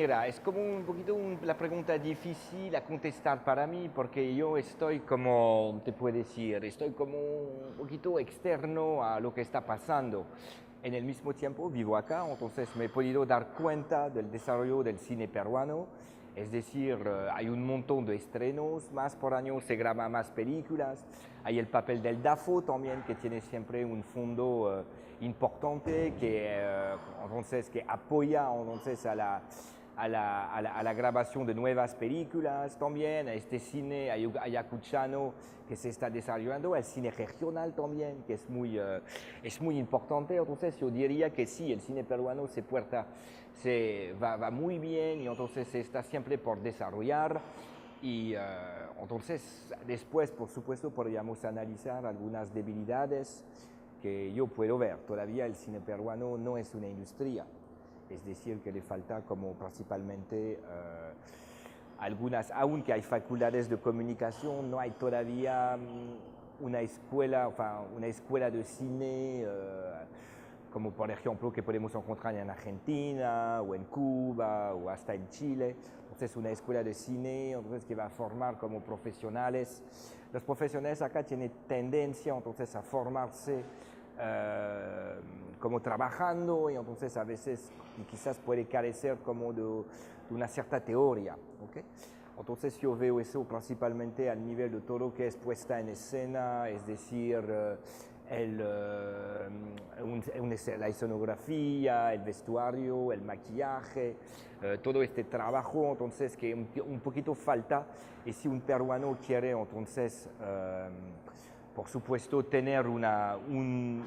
mira, es como un poquito la pregunta difícil a contestar para mí, porque yo estoy como, te puedo decir, estoy como un poquito externo a lo que está pasando. En el mismo tiempo vivo acá, entonces me he podido dar cuenta del desarrollo del cine peruano. Es decir, hay un montón de estrenos, más por año se graban más películas. Hay el papel del DAFO también, que tiene siempre un fondo importante, entonces, que apoya entonces, a la grabación de nuevas películas también, a este cine ayacuchano que se está desarrollando, el cine regional también, que es muy importante. Entonces yo diría que sí, el cine peruano va muy bien y entonces se está siempre por desarrollar. Y entonces después, por supuesto, podríamos analizar algunas debilidades que yo puedo ver. Todavía el cine peruano no es una industria, es decir, que le falta como principalmente algunas, aunque hay facultades de comunicación, no hay todavía una escuela de cine como por ejemplo que podemos encontrar en Argentina o en Cuba o hasta en Chile. Entonces una escuela de cine entonces, que va a formar como profesionales. Los profesionales acá tienen tendencia entonces a formarse como trabajando y entonces a veces y quizás puede carecer como de una cierta teoría. ¿Okay? Entonces yo veo eso principalmente al nivel de todo lo que es puesta en escena, es decir, la escenografía, el vestuario, el maquillaje, todo este trabajo entonces que un poquito falta y si un peruano quiere entonces por supuesto tener un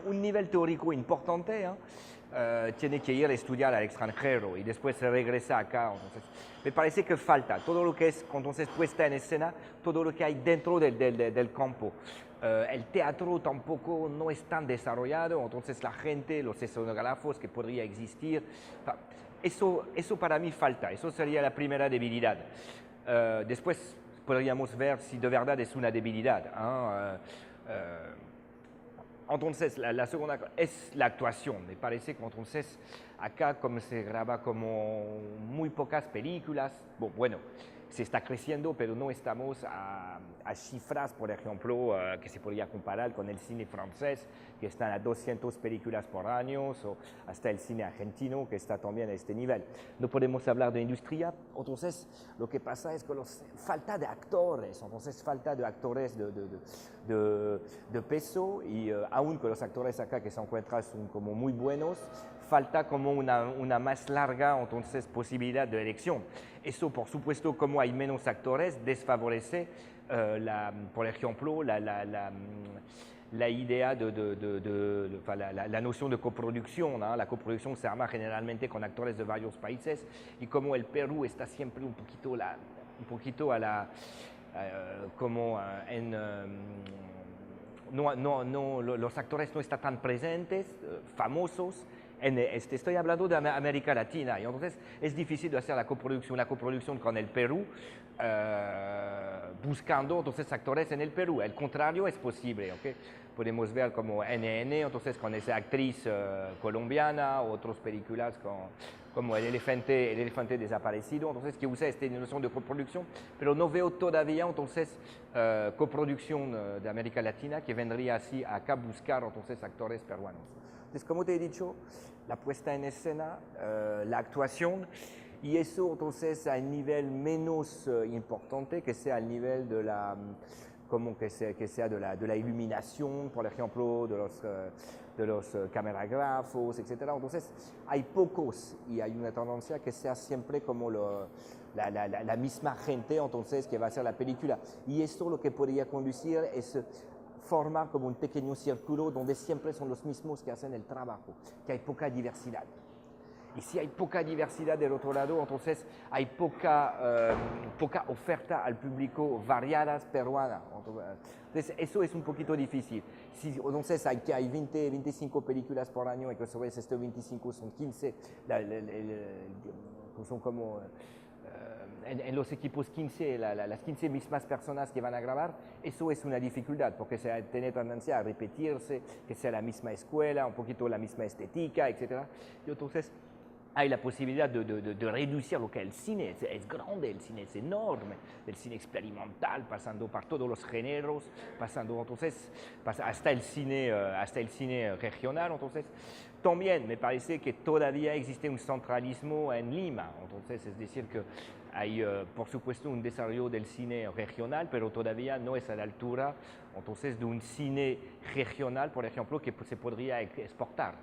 nivel teórico importante, tiene que ir a estudiar al extranjero y después se regresa acá. Entonces, me parece que falta todo lo que es entonces puesta en escena, todo lo que hay dentro del campo. El teatro tampoco no es tan desarrollado, entonces la gente, los escenógrafos que podría existir, eso para mí falta, eso sería la primera debilidad. Después podríamos ver si de verdad es una debilidad. Entonces, la segunda es la actuación. Me parece que entonces acá como se graba como muy pocas películas, bueno, se está creciendo, pero no estamos a cifras, por ejemplo, que se podría comparar con el cine francés, que están a 200 películas por año, o hasta el cine argentino, que está también a este nivel. No podemos hablar de industria, entonces lo que pasa es que falta de actores, entonces falta de actores de peso, y aun que los actores acá que se encuentran son como muy buenos, falta como una más larga entonces posibilidad de elección. Eso, por supuesto, como hay menos actores, desfavorece, por ejemplo, la idea la noción de coproducción, ¿no? La coproducción se arma generalmente con actores de varios países y como el Perú está siempre un poquito a la, como en... los actores no están tan presentes, famosos. Estoy hablando de América Latina y entonces es difícil de hacer la coproducción con el Perú, buscando entonces actores en el Perú. El contrario es posible, ¿okay? Podemos ver como NN, entonces con esa actriz colombiana, otras películas como el elefante desaparecido, entonces que usa esta noción de coproducción, pero no veo todavía entonces coproducción de América Latina que vendría así acá a buscar entonces actores peruanos. Entonces, como te he dicho, la puesta en escena, la actuación, y eso entonces a un nivel menos importante que sea al nivel de la, como que sea de la iluminación, por ejemplo, de los camarógrafos, etc. Entonces hay pocos y hay una tendencia que sea siempre como la misma gente entonces que va a hacer la película. Y esto lo que podría conducir es formar como un pequeño círculo donde siempre son los mismos que hacen el trabajo, que hay poca diversidad. Y si hay poca diversidad del otro lado, entonces hay poca oferta al público variadas peruana. Entonces eso es un poquito difícil. Entonces hay 20, 25 películas por año y que sobre estos 25 son 15, son como... en los equipos 15, las 15 mismas personas que van a grabar, eso es una dificultad porque tiene tendencia a repetirse, que sea la misma escuela, un poquito la misma estética, etc. Y entonces hay la posibilidad de reducir lo que es el cine. Es grande, el cine es enorme, el cine experimental, pasando por todos los géneros, pasando entonces hasta el cine regional. Entonces, también me parece que todavía existe un centralismo en Lima. Entonces, es decir, que hay, por supuesto, un desarrollo del cine regional, pero todavía no es a la altura, entonces, de un cine regional, por ejemplo, que se podría exportar.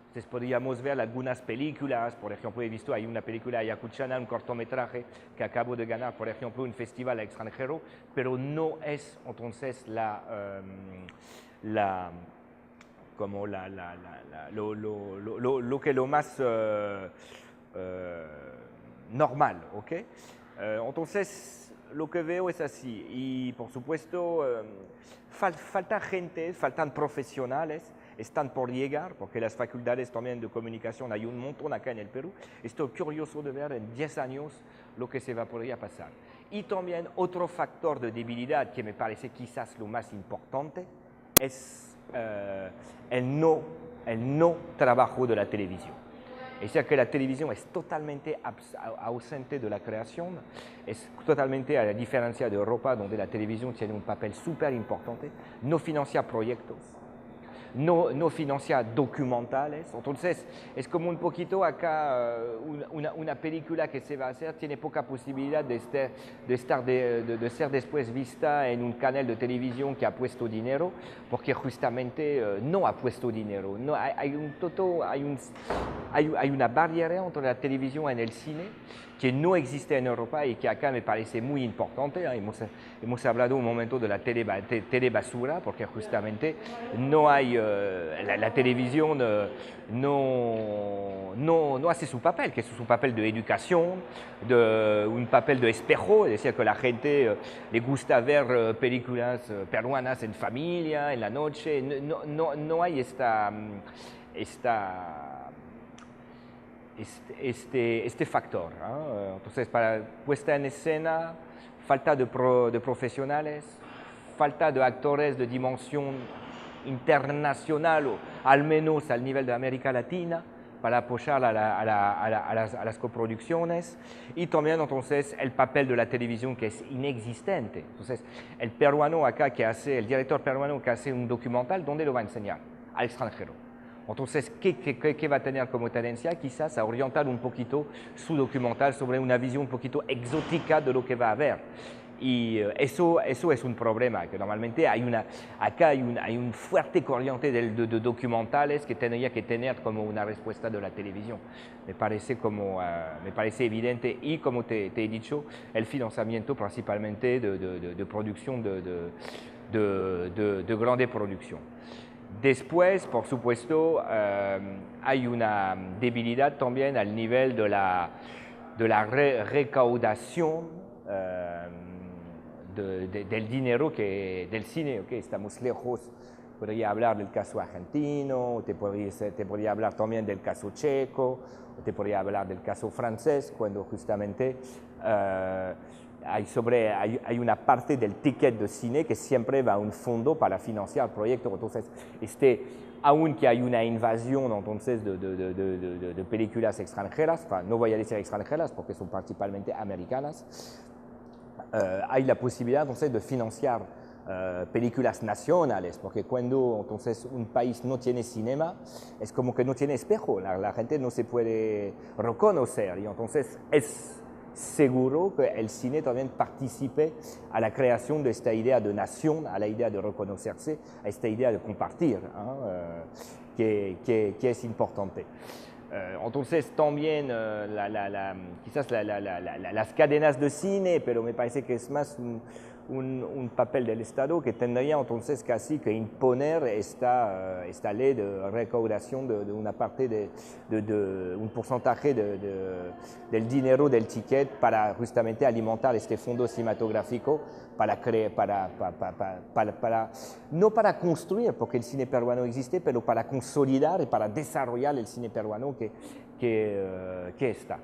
Entonces podríamos ver algunas películas, por ejemplo, he visto, hay una película ayacuchana, un cortometraje que acabo de ganar, por ejemplo, un festival extranjero, pero no es entonces como lo más normal, ¿ok? Entonces, lo que veo es así, y por supuesto, falta gente, faltan profesionales, están por llegar, porque las facultades también de comunicación hay un montón acá en el Perú. Estoy curioso de ver en 10 años lo que podría pasar. Y también otro factor de debilidad que me parece quizás lo más importante es el no trabajo de la televisión. Es decir, que la televisión es totalmente ausente de la creación, es totalmente a la diferencia de Europa, donde la televisión tiene un papel súper importante, no financia proyectos, no financia documentales. Entonces, es como un poquito acá una película que se va a hacer, tiene poca posibilidad de ser después vista en un canal de televisión que ha puesto dinero, porque justamente no ha puesto dinero. No, hay una barrera entre la televisión y el cine que no existe en Europa y que acá me parece muy importante. Hemos hablado un momento de la telebasura, porque justamente no hay, la televisión no hace su papel, que es su papel de educación, un papel de espejo, es decir, que la gente le gusta ver películas peruanas en familia, en la noche. No hay este factor, ¿no? Entonces, para puesta en escena, falta de profesionales, falta de actores de dimensión internacional o al menos al nivel de América Latina para apoyar a las coproducciones, y también entonces el papel de la televisión que es inexistente. Entonces, el director peruano que hace un documental, ¿dónde lo va a enseñar? Al extranjero. Entonces, ¿qué va a tener como tendencia? Quizás a orientar un poquito su documental sobre una visión un poquito exótica de lo que va a haber. Y eso es un problema, que normalmente acá hay un fuerte corriente de documentales que tendría que tener como una respuesta de la televisión. Me parece evidente, y como te he dicho, el financiamiento principalmente de producción, de grande producción. Después, por supuesto, hay una debilidad también al nivel de la recaudación del dinero del cine. Okay, estamos lejos. Podría hablar del caso argentino, te podría hablar también del caso checo, te podría hablar del caso francés, cuando justamente hay una parte del ticket de cine que siempre va a un fondo para financiar proyectos. Entonces, aunque hay una invasión entonces de películas extranjeras, no voy a decir extranjeras porque son principalmente americanas, hay la posibilidad entonces de financiar películas nacionales, porque cuando entonces un país no tiene cinema, es como que no tiene espejo, la gente no se puede reconocer, y entonces es seguro que el cine también participe a la creación de esta idea de nación, a la idea de reconocerse, a esta idea de compartir, que es importante. Entonces también quizás las cadenas de cine, pero me parece que es más un papel del Estado que tendría entonces casi que imponer esta ley de recaudación de una parte de un porcentaje del dinero del ticket para justamente alimentar este fondo cinematográfico no para construir, porque el cine peruano existe, pero para consolidar y para desarrollar el cine peruano que está.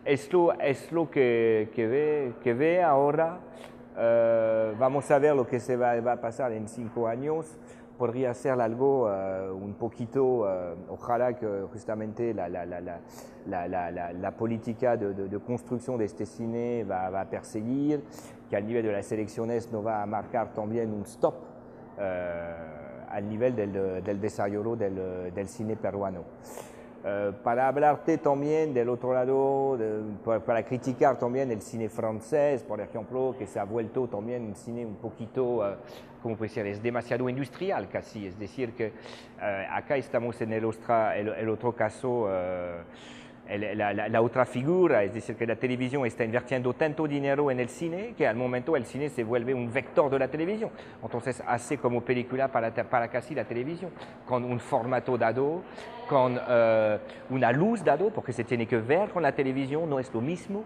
Esto es lo que ve ahora. Vamos a ver lo que va a pasar en 5 años. podría ser algo un poquito, ojalá que justamente la política de construcción de este cine va a perseguir, que al nivel de las elecciones no va a marcar también un stop al nivel del desarrollo del cine peruano. Para hablarte también del otro lado, para criticar también el cine francés, por ejemplo, que se ha vuelto también un cine un poquito, ¿cómo puede ser? Es demasiado industrial casi, es decir que acá estamos en el otro caso, la otra figura, es decir, que la televisión está invirtiendo tanto dinero en el cine que al momento el cine se vuelve un vector de la televisión. Entonces hace como película para casi la televisión, con un formato dado, con una luz dado, porque se tiene que ver con la televisión, no es lo mismo.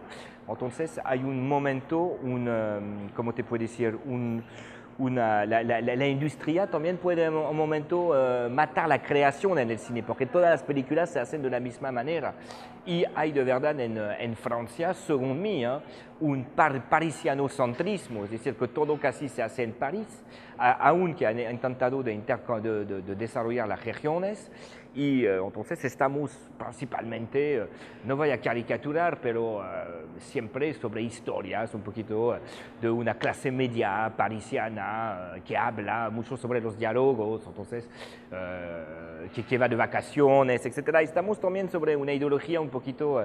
Entonces hay un momento, ¿cómo te puedo decir? La industria también puede en un momento matar la creación en el cine, porque todas las películas se hacen de la misma manera. Y hay de verdad en Francia, según mí, un parisianocentrismo, es decir, que todo casi se hace en París, aunque han intentado de desarrollar las regiones. Y entonces estamos principalmente, no voy a caricaturar, pero siempre sobre historias, un poquito de una clase media parisiana que habla mucho sobre los diálogos, entonces que va de vacaciones, etc. Estamos también sobre una ideología un poquito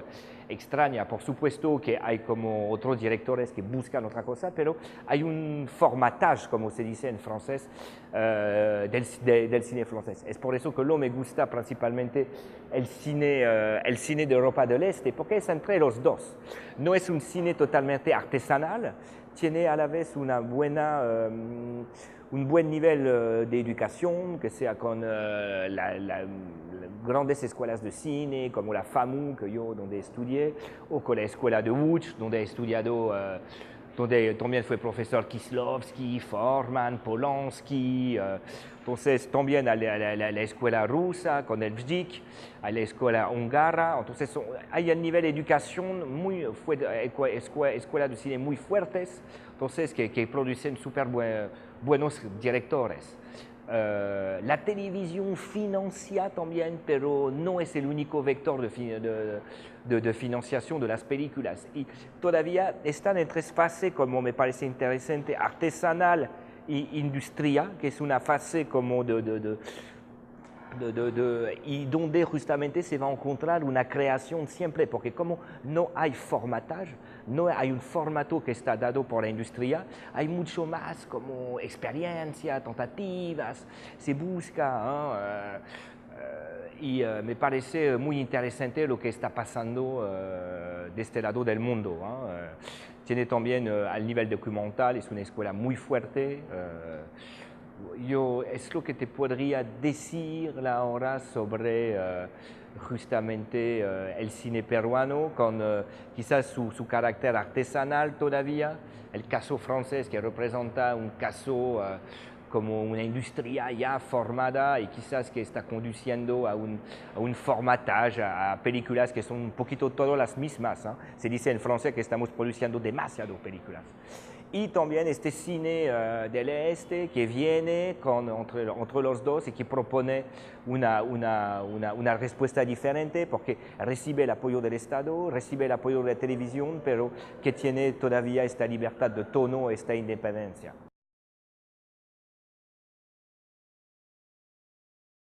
extraña. Por supuesto que hay como otros directores que buscan otra cosa, pero hay un formatage, como se dice en francés, del cine francés. Es por eso que no me gusta principalmente el cine de Europa del Este, porque es entre los dos. No es un cine totalmente artesanal, tiene a la vez un buen nivel de educación, que sea con las grandes escuelas de cine, como la FAMU, que yo donde estudié, o con la escuela de Łódź, donde he estudiado, donde también fue profesor Kieślowski, Forman, Polanski, entonces también a la escuela rusa con el VDIC, a la escuela húngara, entonces hay a nivel de educación muy fuerte, escuelas de cine muy fuertes, entonces que producen súper buenos directores. La televisión financia también, pero no es el único vector de financiación de las películas. Y todavía están en tres fases, como me parece interesante, artesanal y industria, que es una fase como y donde justamente se va a encontrar una creación siempre, porque como no hay formatage, no hay un formato que está dado por la industria, hay mucho más como experiencia, tentativas, se busca, y me parece muy interesante lo que está pasando de este lado del mundo. Tiene también al nivel documental, es una escuela muy fuerte. Es lo que te podría decir ahora sobre justamente el cine peruano, con quizás su carácter artesanal todavía, el caso francés que representa un caso como una industria ya formada y quizás que está conduciendo a un formatage, a películas que son un poquito todas las mismas. Se dice en francés que estamos produciendo demasiado películas. Y también este cine del este que viene entre los dos y que propone una respuesta diferente porque recibe el apoyo del Estado, recibe el apoyo de la televisión, pero que tiene todavía esta libertad de tono, esta independencia.